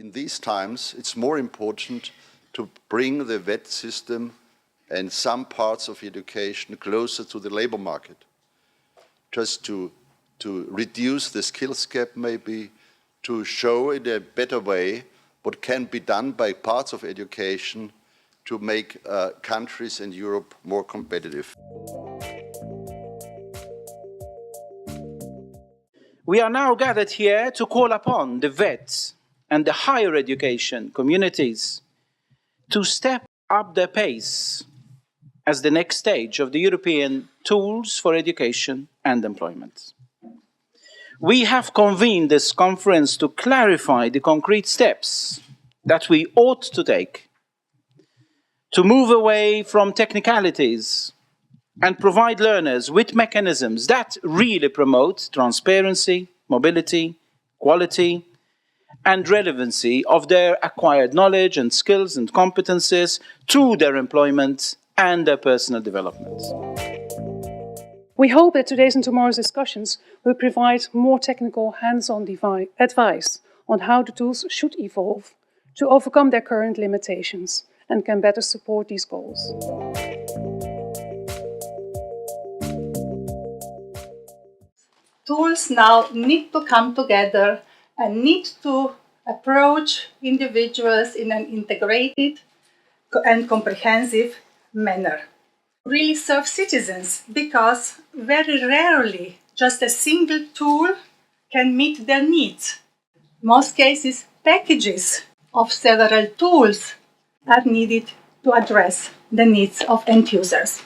in these times, it's more important to bring the VET system and some parts of education closer to the labor market, just to reduce the skills gap maybe, to show in a better way what can be done by parts of education to make countries in Europe more competitive. We are now gathered here to call upon the VET and the higher education communities to step up their pace as the next stage of the European tools for education and employment. We have convened this conference to clarify the concrete steps that we ought to take to move away from technicalities and provide learners with mechanisms that really promote transparency, mobility, quality, and relevancy of their acquired knowledge and skills and competences to their employment and their personal development. We hope that today's and tomorrow's discussions will provide more technical hands-on advice on how the tools should evolve to overcome their current limitations and can better support these goals. Tools now need to come together and need to approach individuals in an integrated and comprehensive manner. Really serve citizens, because very rarely just a single tool can meet their needs. In most cases, packages of several tools are needed to address the needs of end users.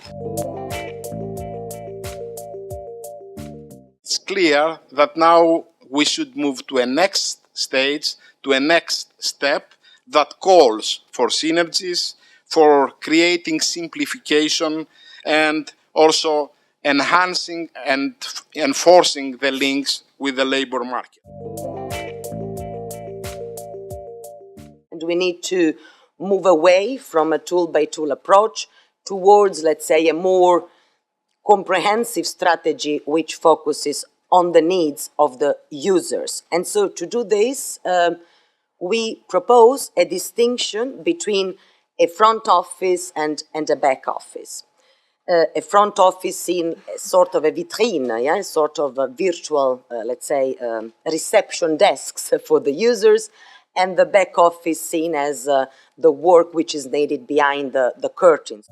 It's clear that now we should move to a next stage, to a next step that calls for synergies, for creating simplification, and also enhancing and enforcing the links with the labor market. And we need to move away from a tool-by-tool approach towards, let's say, a more comprehensive strategy which focuses on the needs of the users. And so to do this, we propose a distinction between a front office and a back office. A front office seen as sort of a vitrine, sort of a virtual, let's say, reception desks for the users, and the back office seen as the work which is needed behind the curtains.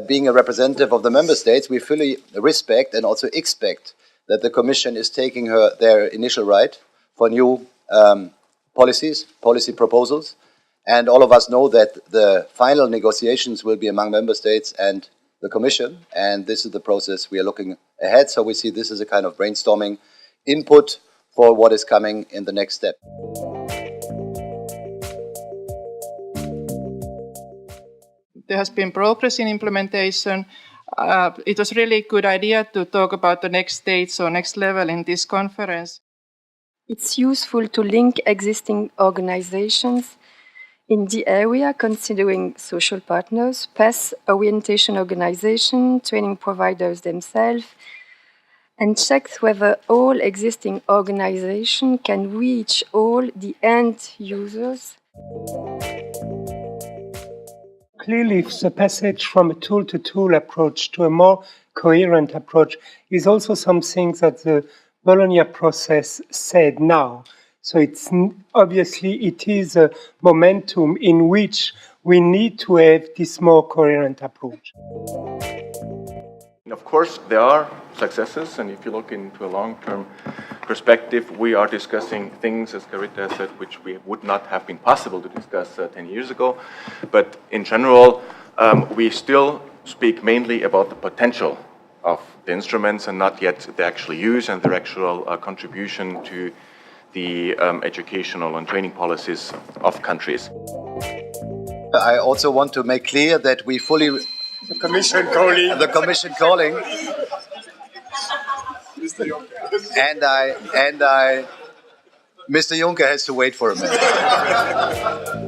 Being a representative of the member states, we fully respect and also expect that the Commission is taking their initial right for new policy proposals. And all of us know that the final negotiations will be among member states and the Commission. And this is the process we are looking ahead. So we see this as a kind of brainstorming input for what is coming in the next step. There has been progress in implementation. It was really a good idea to talk about the next stage or next level in this conference. It's useful to link existing organizations in the area, considering social partners, PES, orientation organization, training providers themselves, and check whether all existing organizations can reach all the end users. Clearly, the passage from a tool-to-tool approach to a more coherent approach is also something that the Bologna process said now. So it's obviously it is a momentum in which we need to have this more coherent approach. Of course, there are successes, and if you look into a long-term perspective, we are discussing things, as Carita said, which we would not have been possible to discuss 10 years ago. But in general, we still speak mainly about the potential of the instruments and not yet the actual use and their actual contribution to the educational and training policies of countries. I also want to make clear that we fully... The Commission calling. The Commission calling. And Mr. Juncker has to wait for a minute.